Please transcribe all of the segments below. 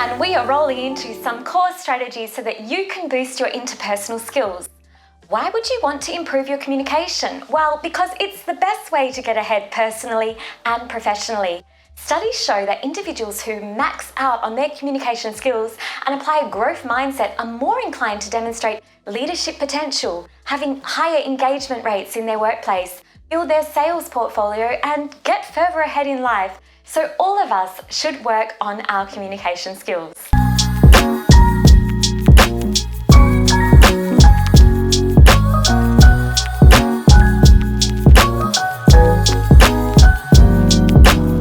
And we are rolling into some core strategies so that you can boost your interpersonal skills. Why would you want to improve your communication? Well, because it's the best way to get ahead personally and professionally. Studies show that individuals who max out on their communication skills and apply a growth mindset are more inclined to demonstrate leadership potential, having higher engagement rates in their workplace, build their sales portfolio, and get further ahead in life. So all of us should work on our communication skills.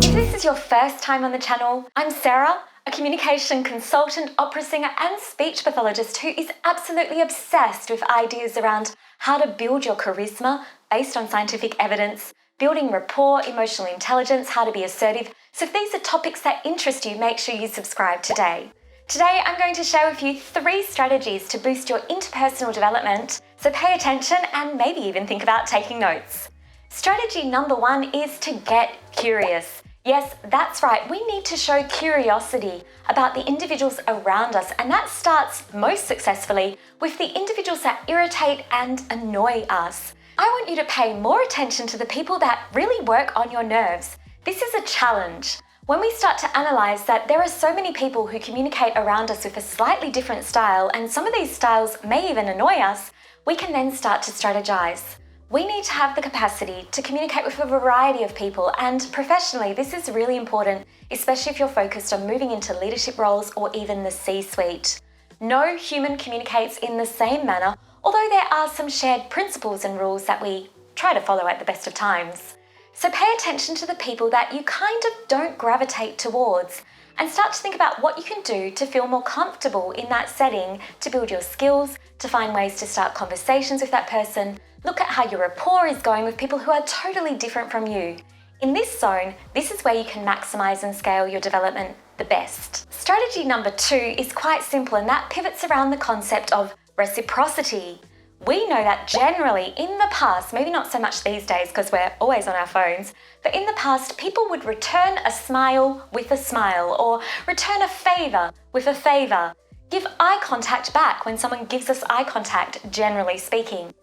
If this is your first time on the channel, I'm Sara, a communication consultant, opera singer, and speech pathologist who is absolutely obsessed with ideas around how to build your charisma based on scientific evidence, building rapport, emotional intelligence, how to be assertive. So if these are topics that interest you, make sure you subscribe today. Today, I'm going to share with you 3 strategies to boost your interpersonal development, so pay attention and maybe even think about taking notes. Strategy number 1 is to get curious. Yes, that's right, we need to show curiosity about the individuals around us, and that starts most successfully with the individuals that irritate and annoy us. I want you to pay more attention to the people that really work on your nerves. This is a challenge. When we start to analyze that there are so many people who communicate around us with a slightly different style, and some of these styles may even annoy us, we can then start to strategize. We need to have the capacity to communicate with a variety of people, and professionally, this is really important, especially if you're focused on moving into leadership roles or even the C-suite. No human communicates in the same manner, although there are some shared principles and rules that we try to follow at the best of times. So pay attention to the people that you kind of don't gravitate towards, and start to think about what you can do to feel more comfortable in that setting, to build your skills, to find ways to start conversations with that person. Look at how your rapport is going with people who are totally different from you. In this zone, this is where you can maximize and scale your development the best. Strategy number 2 is quite simple, and that pivots around the concept of reciprocity. We know that generally in the past, maybe not so much these days because we're always on our phones, but in the past, people would return a smile with a smile, or return a favor with a favor. Give eye contact back when someone gives us eye contact, generally speaking.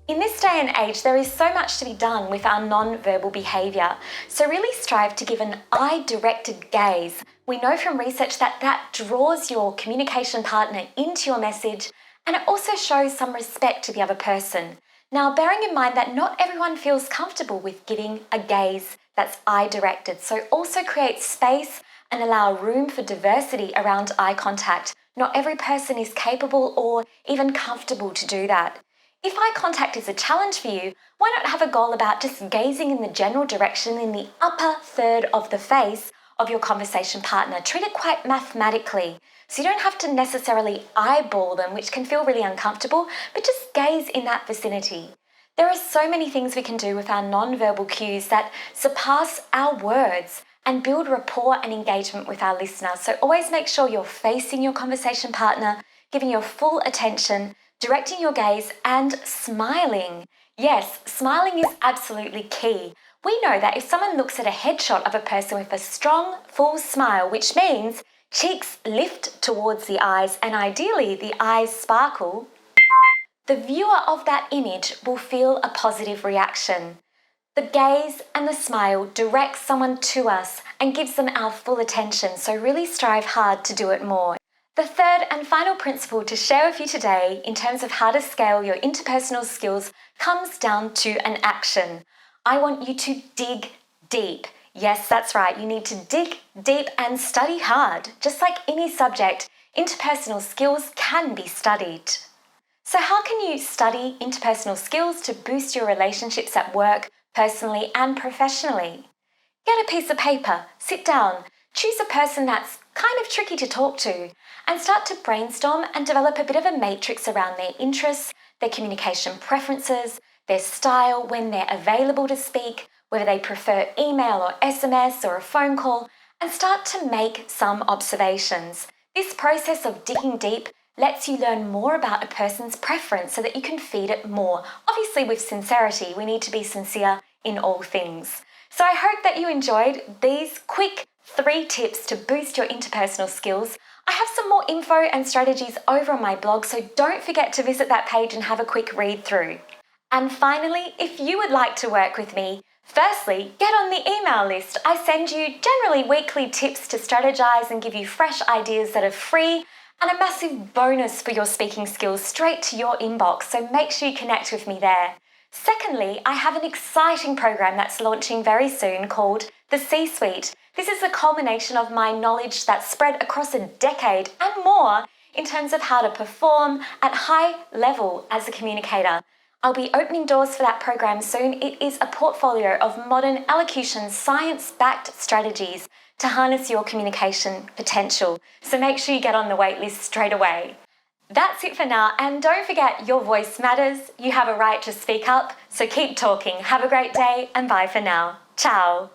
In this day and age, there is so much to be done with our non-verbal behavior. So really strive to give an eye-directed gaze. We know from research that that draws your communication partner into your message, and it also shows some respect to the other person. Now, bearing in mind that not everyone feels comfortable with giving a gaze that's eye-directed, so also create space and allow room for diversity around eye contact. Not every person is capable or even comfortable to do that. If eye contact is a challenge for you, why not have a goal about just gazing in the general direction in the upper third of the face of your conversation partner? Treat it quite mathematically, so you don't have to necessarily eyeball them, which can feel really uncomfortable, but just gaze in that vicinity. There are so many things we can do with our non-verbal cues that surpass our words and build rapport and engagement with our listener. So always make sure you're facing your conversation partner, giving your full attention, directing your gaze, and smiling. Yes, smiling is absolutely key. We know that if someone looks at a headshot of a person with a strong, full smile, which means cheeks lift towards the eyes and ideally the eyes sparkle, the viewer of that image will feel a positive reaction. The gaze and the smile directs someone to us and gives them our full attention, so really strive hard to do it more. The third and final principle to share with you today in terms of how to scale your interpersonal skills comes down to an action. I want you to dig deep. Yes, that's right. You need to dig deep and study hard. Just like any subject, interpersonal skills can be studied. So how can you study interpersonal skills to boost your relationships at work, personally and professionally? Get a piece of paper, sit down, choose a person that's kind of tricky to talk to, and start to brainstorm and develop a bit of a matrix around their interests, their communication preferences, their style, when they're available to speak, whether they prefer email or SMS or a phone call, and start to make some observations. This process of digging deep lets you learn more about a person's preference so that you can feed it more. Obviously with sincerity, we need to be sincere in all things. So I hope that you enjoyed these quick 3 tips to boost your interpersonal skills. I have some more info and strategies over on my blog, so don't forget to visit that page and have a quick read through. And finally, if you would like to work with me, firstly, get on the email list. I send you generally weekly tips to strategize and give you fresh ideas that are free and a massive bonus for your speaking skills straight to your inbox, so make sure you connect with me there. Secondly, I have an exciting program that's launching very soon called the C-Suite. This is a culmination of my knowledge that's spread across a decade and more in terms of how to perform at high level as a communicator. I'll be opening doors for that program soon. It is a portfolio of modern elocution, science-backed strategies to harness your communication potential. So make sure you get on the waitlist straight away. That's it for now, and don't forget, your voice matters. You have a right to speak up, so keep talking. Have a great day, and bye for now. Ciao.